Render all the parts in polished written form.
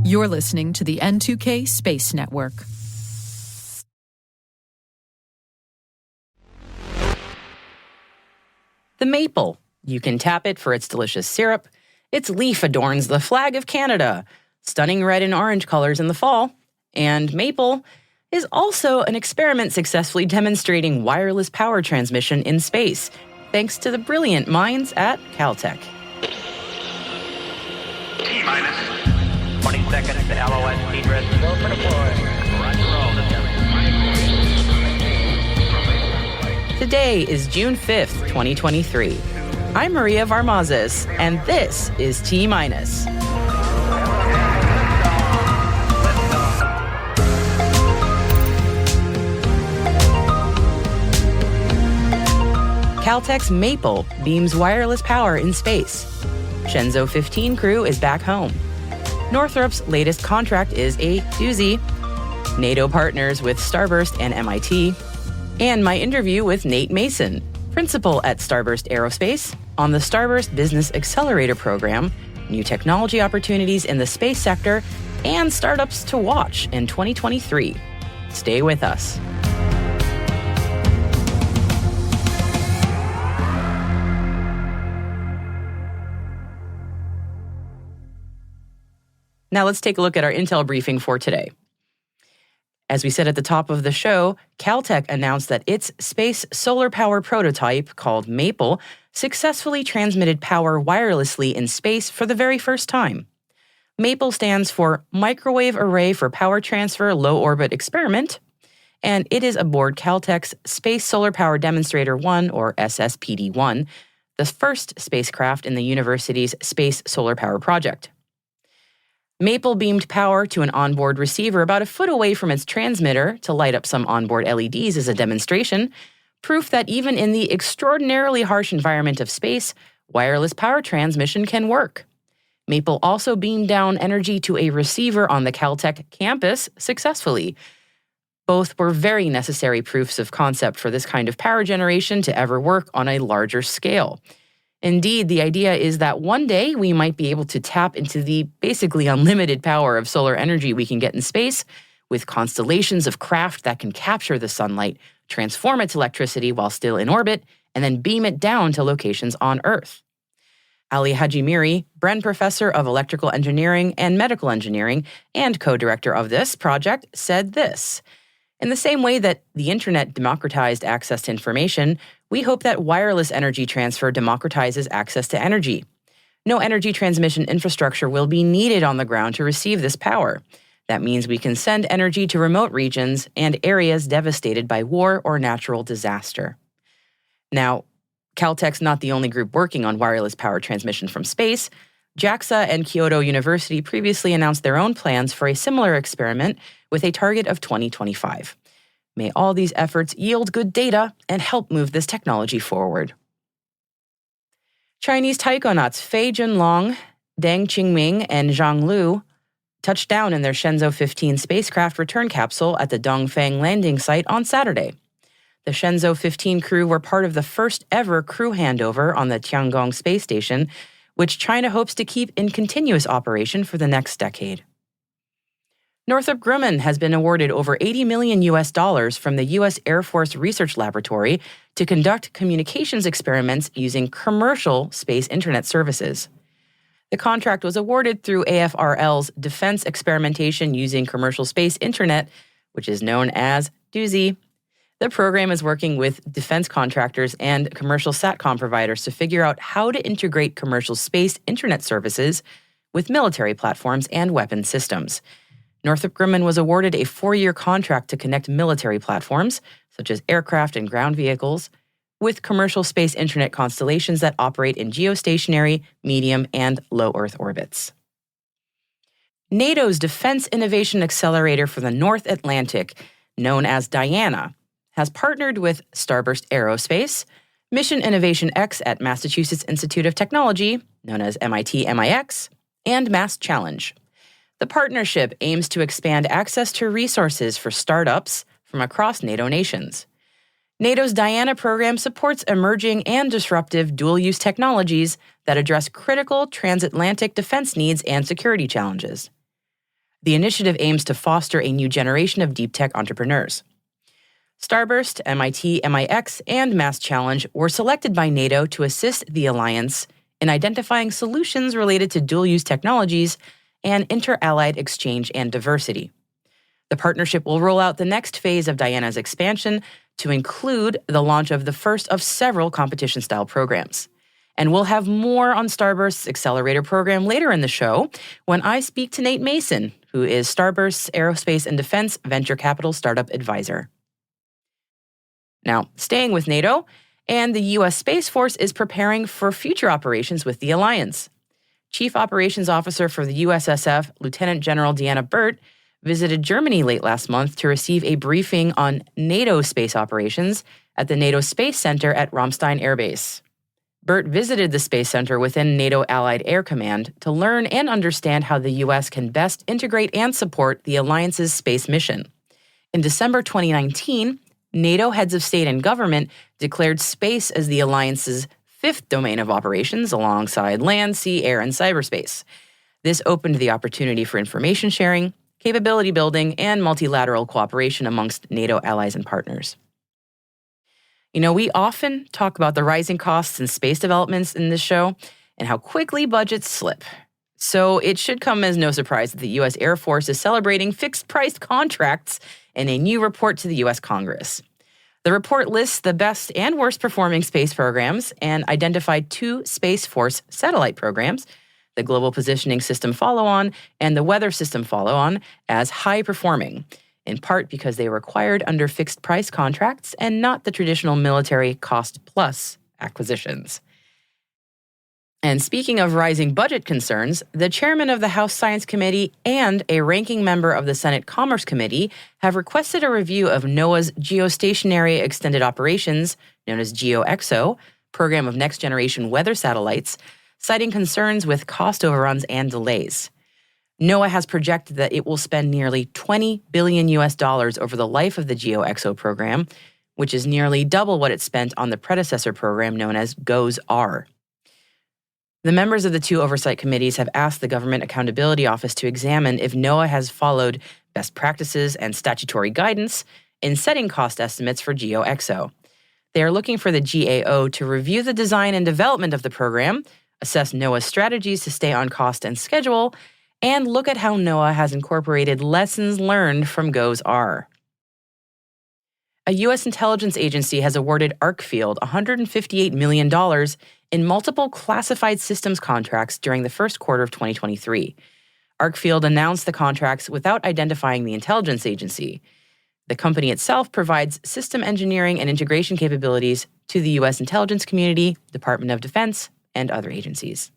You're listening to the N2K Space Network. The maple. You can tap it for its delicious syrup. Its leaf adorns the flag of Canada, stunning red and orange colors in the fall. And maple is also an experiment successfully demonstrating wireless power transmission in space, thanks to the brilliant minds at Caltech. T-minus 20 seconds to LOS speed rest. Go for deploy. Today is June 5th, 2023. I'm Maria Varmazes, and this is T-minus. Caltech's Maple beams wireless power in space. Shenzhou 15 crew is back home. Northrop's latest contract is a doozy. NATO partners with Starburst and MIT. And my interview with Nate Mason, principal at Starburst Aerospace, on the Starburst Business Accelerator program, new technology opportunities in the space sector, and startups to watch in 2023. Stay with us. Now let's take a look at our intel briefing for today. As we said at the top of the show, Caltech announced that its space solar power prototype, called Maple, successfully transmitted power wirelessly in space for the very first time. Maple stands for Microwave Array for Power Transfer Low Orbit Experiment, and it is aboard Caltech's Space Solar Power Demonstrator 1, or SSPD-1, the first spacecraft in the university's Space Solar Power Project. Maple beamed power to an onboard receiver about a foot away from its transmitter to light up some onboard LEDs as a demonstration, proof that even in the extraordinarily harsh environment of space, wireless power transmission can work. Maple also beamed down energy to a receiver on the Caltech campus successfully. Both were very necessary proofs of concept for this kind of power generation to ever work on a larger scale. Indeed, the idea is that one day we might be able to tap into the basically unlimited power of solar energy we can get in space, with constellations of craft that can capture the sunlight, transform it to electricity while still in orbit, and then beam it down to locations on Earth. Ali Hajimiri, Bren Professor of Electrical Engineering and Medical Engineering and co-director of this project, said this: "In the same way that the internet democratized access to information, we hope that wireless energy transfer democratizes access to energy. No energy transmission infrastructure will be needed on the ground to receive this power. That means we can send energy to remote regions and areas devastated by war or natural disaster." Now, Caltech's not the only group working on wireless power transmission from space. JAXA and Kyoto University previously announced their own plans for a similar experiment with a target of 2025. May all these efforts yield good data and help move this technology forward. Chinese taikonauts Fei Junlong, Deng Qingming, and Zhang Lu touched down in their Shenzhou 15 spacecraft return capsule at the Dongfang landing site on Saturday. The Shenzhou 15 crew were part of the first ever crew handover on the Tiangong space station, which China hopes to keep in continuous operation for the next decade. Northrop Grumman has been awarded over $80 million from the U.S. Air Force Research Laboratory to conduct communications experiments using commercial space internet services. The contract was awarded through AFRL's Defense Experimentation Using Commercial Space Internet, which is known as DOOSY. The program is working with defense contractors and commercial satcom providers to figure out how to integrate commercial space internet services with military platforms and weapon systems. Northrop Grumman was awarded a 4-year contract to connect military platforms, such as aircraft and ground vehicles, with commercial space internet constellations that operate in geostationary, medium, and low Earth orbits. NATO's Defense Innovation Accelerator for the North Atlantic, known as DIANA, has partnered with Starburst Aerospace, Mission Innovation X at Massachusetts Institute of Technology, known as MIT MIX, and Mass Challenge. The partnership aims to expand access to resources for startups from across NATO nations. NATO's Diana program supports emerging and disruptive dual-use technologies that address critical transatlantic defense needs and security challenges. The initiative aims to foster a new generation of deep tech entrepreneurs. Starburst, MIT, MIX, and Mass Challenge were selected by NATO to assist the alliance in identifying solutions related to dual-use technologies and inter-allied exchange and diversity. The partnership will roll out the next phase of Diana's expansion to include the launch of the first of several competition-style programs. And we'll have more on Starburst's accelerator program later in the show when I speak to Nate Mason, who is Starburst's Aerospace and Defense Venture Capital Startup Advisor. Now, staying with NATO, and the U.S. Space Force is preparing for future operations with the alliance. Chief Operations Officer for the USSF, Lieutenant General Deanna Burt, visited Germany late last month to receive a briefing on NATO space operations at the NATO Space Center at Ramstein Air Base. Burt visited the Space Center within NATO Allied Air Command to learn and understand how the U.S. can best integrate and support the alliance's space mission. In December 2019, NATO heads of state and government declared space as the alliance's fifth domain of operations alongside land, sea, air, and cyberspace. This opened the opportunity for information sharing, capability building, and multilateral cooperation amongst NATO allies and partners. You know, we often talk about the rising costs in space developments in this show and how quickly budgets slip. So it should come as no surprise that the U.S. Air Force is celebrating fixed-priced contracts in a new report to the U.S. Congress. The report lists the best and worst performing space programs and identified 2 Space Force satellite programs, the Global Positioning System Follow-On and the Weather System Follow-On, as high-performing, in part because they were acquired under fixed-price contracts and not the traditional military cost-plus acquisitions. And speaking of rising budget concerns, the chairman of the House Science Committee and a ranking member of the Senate Commerce Committee have requested a review of NOAA's Geostationary Extended Operations, known as GeoXO, program of next-generation weather satellites, citing concerns with cost overruns and delays. NOAA has projected that it will spend nearly $20 billion over the life of the GeoXO program, which is nearly double what it spent on the predecessor program known as GOES-R. The members of the 2 oversight committees have asked the Government Accountability Office to examine if NOAA has followed best practices and statutory guidance in setting cost estimates for GeoXO. They are looking for the GAO to review the design and development of the program, assess NOAA's strategies to stay on cost and schedule, and look at how NOAA has incorporated lessons learned from GOES-R. A U.S. intelligence agency has awarded Arcfield $158 million in multiple classified systems contracts during the first quarter of 2023. Arcfield announced the contracts without identifying the intelligence agency. The company itself provides system engineering and integration capabilities to the U.S. intelligence community, Department of Defense, and other agencies.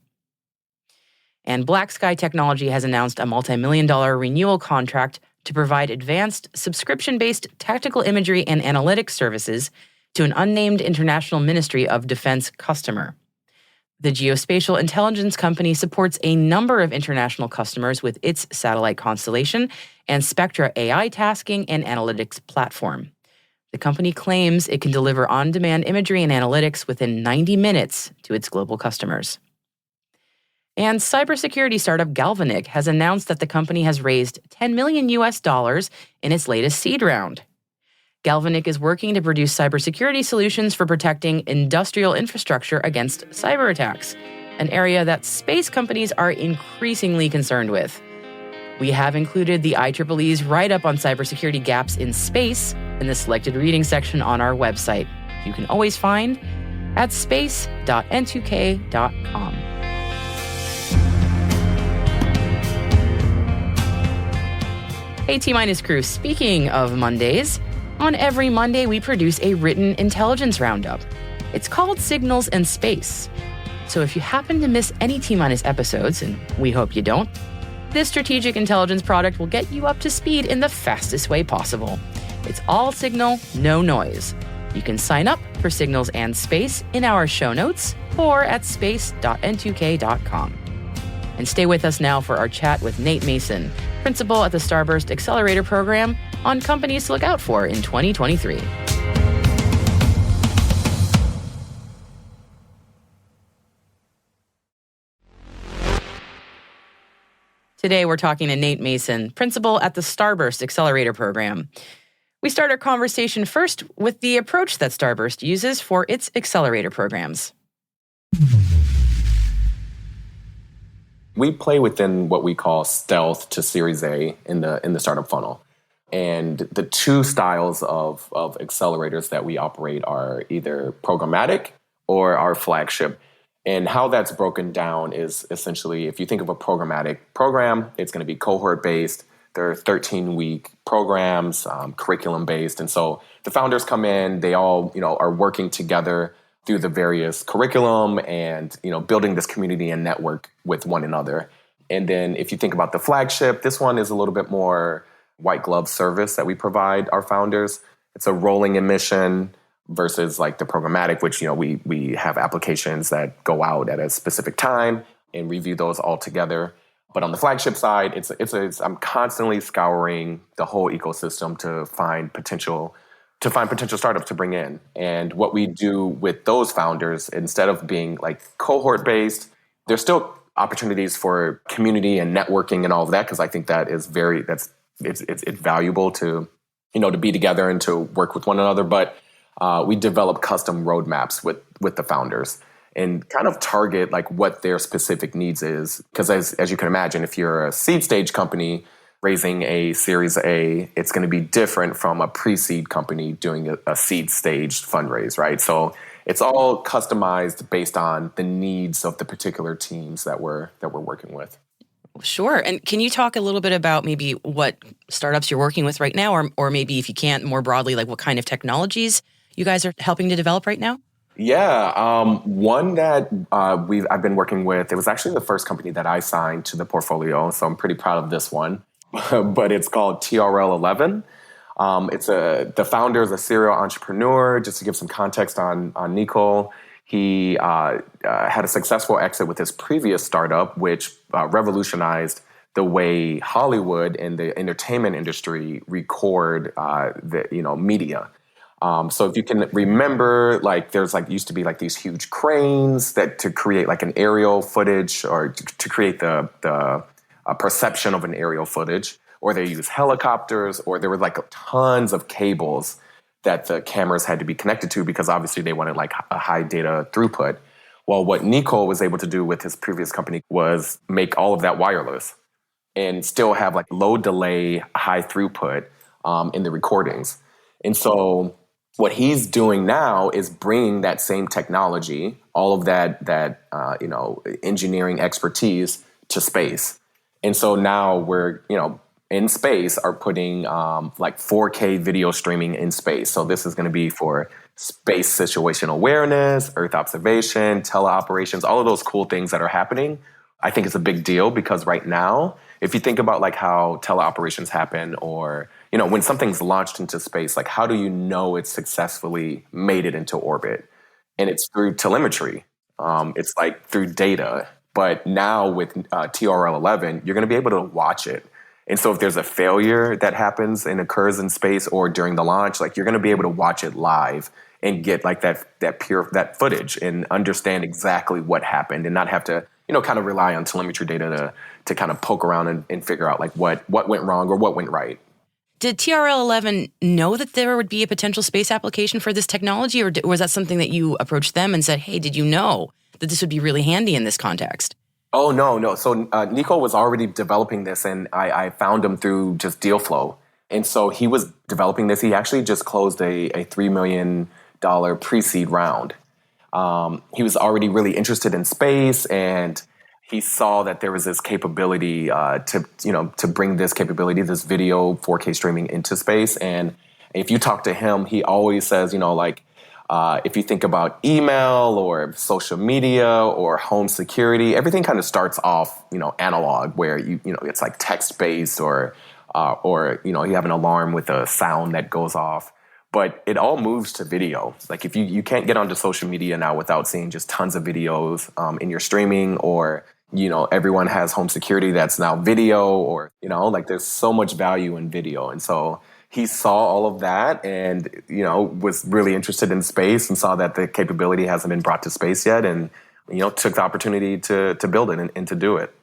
And Black Sky Technology has announced a multi-million-dollar renewal contract to provide advanced subscription-based tactical imagery and analytics services to an unnamed international Ministry of Defense customer. The geospatial intelligence company supports a number of international customers with its satellite constellation and Spectra AI tasking and analytics platform. The company claims it can deliver on-demand imagery and analytics within 90 minutes to its global customers. And cybersecurity startup Galvanic has announced that the company has raised $10 million in its latest seed round. Galvanic is working to produce cybersecurity solutions for protecting industrial infrastructure against cyber attacks, an area that space companies are increasingly concerned with. We have included the IEEE's write-up on cybersecurity gaps in space in the selected reading section on our website. You can always find at space.n2k.com. Hey, T-Minus crew, speaking of Mondays, on every Monday we produce a written intelligence roundup. It's called Signals and Space. So if you happen to miss any T-Minus episodes, and we hope you don't, this strategic intelligence product will get you up to speed in the fastest way possible. It's all signal, no noise. You can sign up for Signals and Space in our show notes or at space.n2k.com. And stay with us now for our chat with Nate Mason, principal at the Starburst Accelerator program, on companies to look out for in 2023. Today, we're talking to Nate Mason, principal at the Starburst Accelerator program. We start our conversation first with the approach that Starburst uses for its accelerator programs. We play within what we call stealth to Series A in the startup funnel. And the two styles of accelerators that we operate are either programmatic or our flagship. And how that's broken down is essentially, if you think of a programmatic program, it's going to be cohort-based. They're 13-week programs, curriculum-based. And so the founders come in, they all, are working together through the various curriculum and, building this community and network with one another. And then if you think about the flagship, this one is a little bit more white glove service that we provide our founders. It's a rolling emission versus like the programmatic, which, we have applications that go out at a specific time and review those all together. But on the flagship side, I'm constantly scouring the whole ecosystem to find potential startups to bring in. And what we do with those founders, instead of being like cohort based, there's still opportunities for community and networking and all of that, because I think that is it's valuable to to be together and to work with one another. But we develop custom roadmaps with the founders and kind of target like what their specific needs is. Because as you can imagine, if you're a seed stage company raising a Series A, it's going to be different from a pre-seed company doing a seed stage fundraise, right? So it's all customized based on the needs of the particular teams that we're working with. Sure. And can you talk a little bit about maybe what startups you're working with right now, or maybe if you can't, more broadly, like what kind of technologies you guys are helping to develop right now? Yeah, one that I've been working with, it was actually the first company that I signed to the portfolio, so I'm pretty proud of this one. But it's called TRL11. The founder is a serial entrepreneur. Just to give some context on Nico, he had a successful exit with his previous startup, which revolutionized the way Hollywood and the entertainment industry record media. So if you can remember, like there's like used to be like these huge cranes that to create like an aerial footage or to create the perception of an aerial footage, or they use helicopters, or there were like tons of cables that the cameras had to be connected to because obviously they wanted like a high data throughput. Well, what Nico was able to do with his previous company was make all of that wireless and still have like low delay, high throughput in the recordings. And so what he's doing now is bringing that same technology, all of that engineering expertise to space. And so now we're, in space are putting like 4K video streaming in space. So this is going to be for space situational awareness, Earth observation, teleoperations, all of those cool things that are happening. I think it's a big deal because right now, if you think about like how teleoperations happen or, when something's launched into space, like how do you know it's successfully made it into orbit? And it's through telemetry. It's like through data. But now with TRL11, you're going to be able to watch it. And so if there's a failure that happens and occurs in space or during the launch, like you're going to be able to watch it live and get like that footage and understand exactly what happened and not have to, kind of rely on telemetry data to kind of poke around and figure out like what went wrong or what went right. Did TRL11 know that there would be a potential space application for this technology, or was that something that you approached them and said, hey, did you know that this would be really handy in this context? Oh, no. So Nico was already developing this, and I found him through just deal flow. And so he was developing this. He actually just closed a $3 million pre-seed round. He was already really interested in space, and he saw that there was this capability to bring this capability, this video 4K streaming into space. And if you talk to him, he always says, if you think about email or social media or home security, everything kind of starts off, analog, where it's like text-based or you have an alarm with a sound that goes off. But it all moves to video. Like if you can't get onto social media now without seeing just tons of videos in your streaming, or everyone has home security that's now video, or like there's so much value in video. And so he saw all of that and was really interested in space and saw that the capability hasn't been brought to space yet, and took the opportunity to build it and to do it.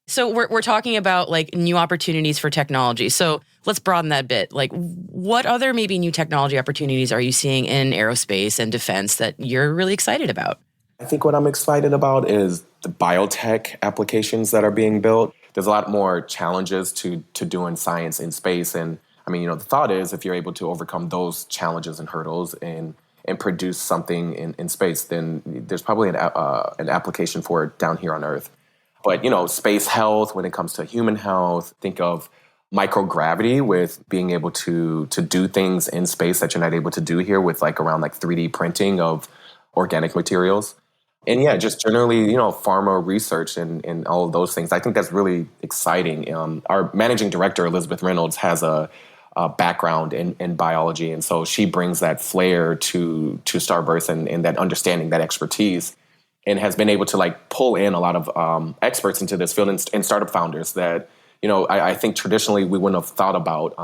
So we're talking about like new opportunities for technology. So let's broaden that bit. Like what other maybe new technology opportunities are you seeing in aerospace and defense that you're really excited about? I think what I'm excited about is the biotech applications that are being built. There's a lot more challenges to doing science in space. And I mean, the thought is if you're able to overcome those challenges and hurdles and produce something in space, then there's probably an application for it down here on Earth. But, space health, when it comes to human health, think of microgravity with being able to do things in space that you're not able to do here with around 3D printing of organic materials. And yeah, just generally, pharma research and all of those things. I think that's really exciting. Our managing director, Elizabeth Reynolds, has a background in biology. And so she brings that flair to Starburst and that understanding, that expertise, and has been able to pull in a lot of experts into this field and startup founders that, I think traditionally we wouldn't have thought about.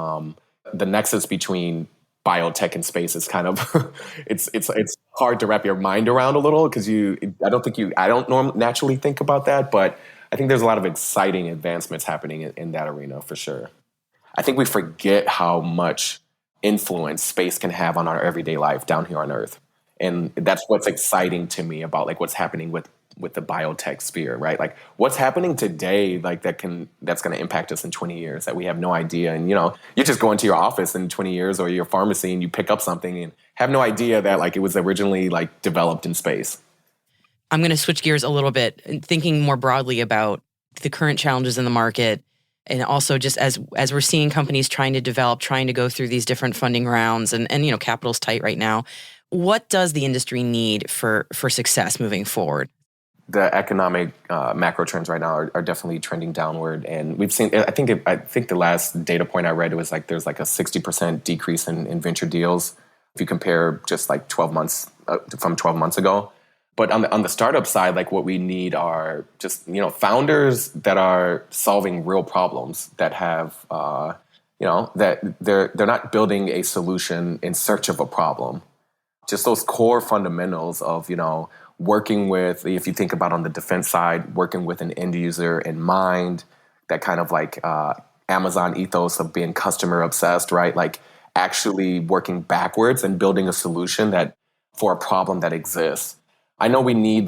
The nexus between biotech and space is kind of it's hard to wrap your mind around a little because I don't naturally think about that, but I think there's a lot of exciting advancements happening in that arena for sure. I think we forget how much influence space can have on our everyday life down here on Earth. And that's what's exciting to me about what's happening with the biotech sphere, right? What's happening today, that's going to impact us in 20 years that we have no idea. And, you just go into your office in 20 years or your pharmacy and you pick up something and have no idea that it was originally developed in space. I'm going to switch gears a little bit and thinking more broadly about the current challenges in the market. And also just as we're seeing companies trying to go through these different funding rounds and capital's tight right now. What does the industry need for success moving forward? The economic macro trends right now are definitely trending downward, and we've seen. I think the last data point I read was there's a 60% decrease in venture deals if you compare just 12 months from 12 months ago. But on the startup side, what we need are just founders that are solving real problems that have that they're not building a solution in search of a problem. Just those core fundamentals of working with, if you think about on the defense side, working with an end user in mind, that kind of Amazon ethos of being customer obsessed, right? Actually working backwards and building a solution that for a problem that exists. I know we need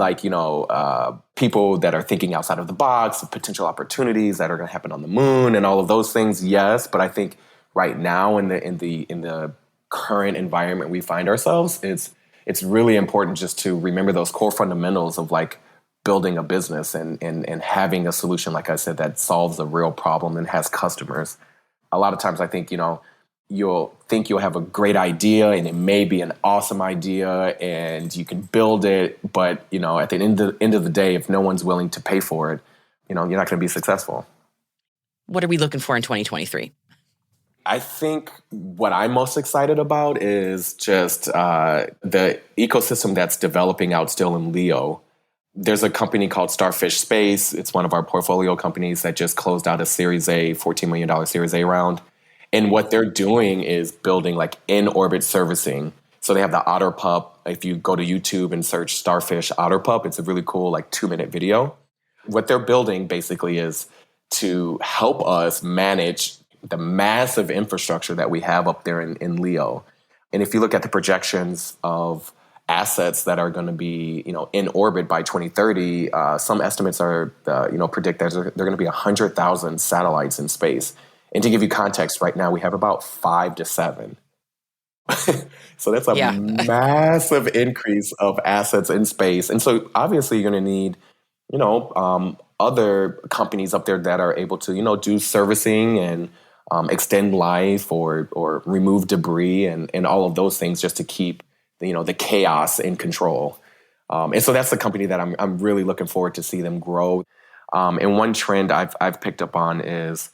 people that are thinking outside of the box, of potential opportunities that are going to happen on the moon and all of those things. Yes, but I think right now in the current environment we find ourselves, it's really important just to remember those core fundamentals of building a business and having a solution, like I said, that solves a real problem and has customers. A lot of times I think, you'll think you'll have a great idea and it may be an awesome idea and you can build it, but at the end of the day, if no one's willing to pay for it, you're not going to be successful. What are we looking for in 2023? I think what I'm most excited about is just the ecosystem that's developing out still in LEO. There's a company called Starfish Space. It's one of our portfolio companies that just closed out a Series A, $14 million Series A round. And what they're doing is building in-orbit servicing. So they have the Otter Pup. If you go to YouTube and search Starfish Otter Pup, it's a really cool 2-minute video. What they're building basically is to help us manage the massive infrastructure that we have up there in LEO. And if you look at the projections of assets that are going to be, in orbit by 2030, some estimates are, predict that there are going to be 100,000 satellites in space. And to give you context, right now we have about 5 to 7. So that's a massive increase of assets in space. And so obviously you're going to need, other companies up there that are able to, do servicing and extend life or remove debris and all of those things just to keep the chaos in control. And so that's the company that I'm really looking forward to see them grow. And one trend I've picked up on is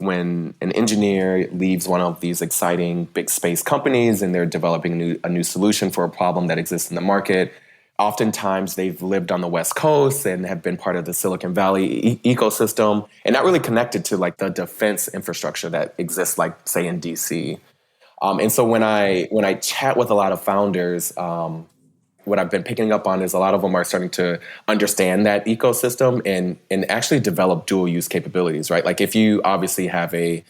when an engineer leaves one of these exciting big space companies and they're developing a new solution for a problem that exists in the market. Oftentimes they've lived on the West Coast and have been part of the Silicon Valley ecosystem and not really connected to the defense infrastructure that exists, say in DC. And so when I chat with a lot of founders, what I've been picking up on is a lot of them are starting to understand that ecosystem and actually develop dual use capabilities, right? Like if you obviously have a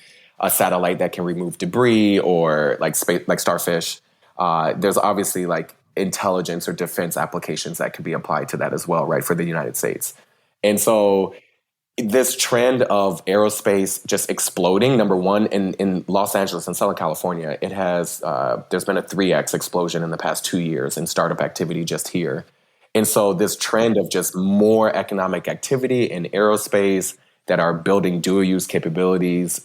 satellite that can remove debris or like space, like starfish, there's obviously like intelligence or defense applications that could be applied to that as well, right, for the United States. And so this trend of aerospace just exploding, number one, in Los Angeles and Southern California, it has, there's been a 3x explosion in the past 2 years in startup activity just here. And so this trend of just more economic activity in aerospace that are building dual use capabilities,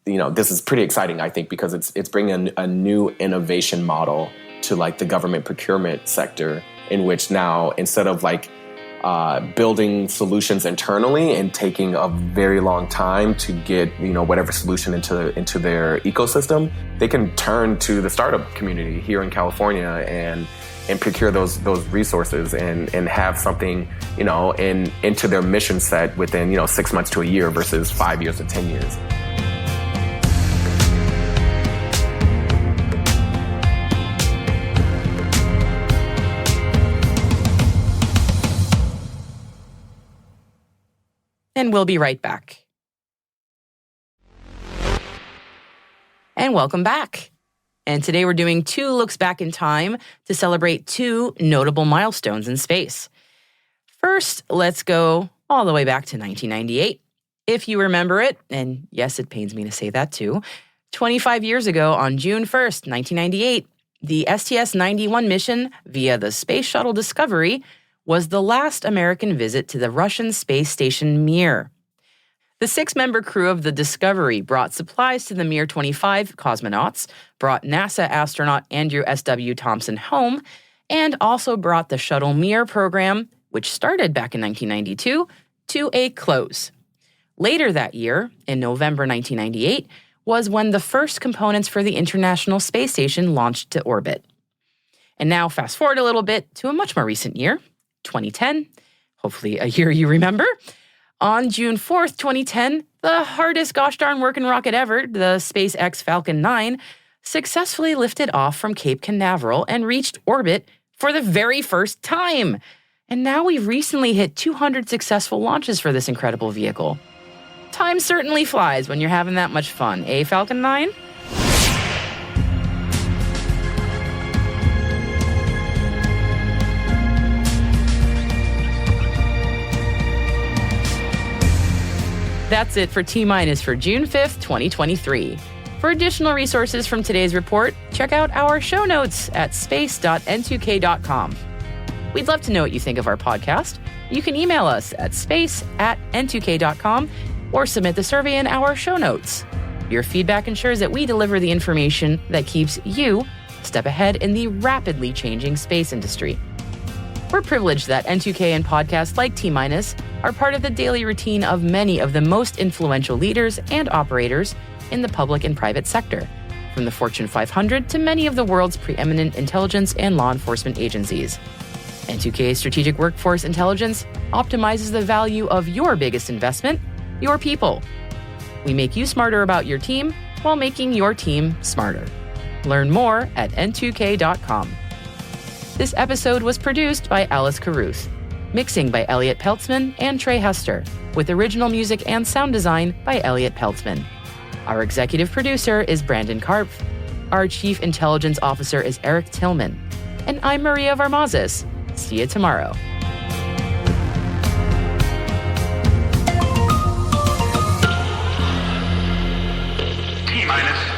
this is pretty exciting, I think, because it's bringing a new innovation model to like the government procurement sector, in which now instead of like building solutions internally and taking a very long time to get whatever solution into their ecosystem, they can turn to the startup community here in California and procure those resources and have something into their mission set within 6 months to a year versus 5 years to 10 years. And we'll be right back. And welcome back. And today we're doing 2 looks back in time to celebrate 2 notable milestones in space. First, let's go all the way back to 1998. If you remember it, and yes, it pains me to say that too, 25 years ago on June 1st, 1998, the STS-91 mission via the Space Shuttle Discovery was the last American visit to the Russian space station Mir. The 6-member crew of the Discovery brought supplies to the Mir-25 cosmonauts, brought NASA astronaut Andrew S.W. Thompson home, and also brought the Shuttle Mir program, which started back in 1992, to a close. Later that year, in November 1998, was when the first components for the International Space Station launched to orbit. And now fast forward a little bit to a much more recent year, 2010, hopefully a year you remember. On June 4th, 2010, the hardest gosh darn working rocket ever, the SpaceX Falcon 9, successfully lifted off from Cape Canaveral and reached orbit for the very first time. And now we've recently hit 200 successful launches for this incredible vehicle. Time certainly flies when you're having that much fun, eh, Falcon 9? That's it for T-Minus for June 5th, 2023. For additional resources from today's report, check out our show notes at space.n2k.com. We'd love to know what you think of our podcast. You can email us at space@n2k.com or submit the survey in our show notes. Your feedback ensures that we deliver the information that keeps you a step ahead in the rapidly changing space industry. We're privileged that N2K and podcasts like T-Minus are part of the daily routine of many of the most influential leaders and operators in the public and private sector, from the Fortune 500 to many of the world's preeminent intelligence and law enforcement agencies. N2K's strategic workforce intelligence optimizes the value of your biggest investment, your people. We make you smarter about your team while making your team smarter. Learn more at n2k.com. This episode was produced by Alice Carruth, mixing by Elliot Peltzman and Trey Hester, with original music and sound design by Elliot Peltzman. Our executive producer is Brandon Karpf. Our chief intelligence officer is Eric Tillman. And I'm Maria Varmazes. See you tomorrow. T-Minus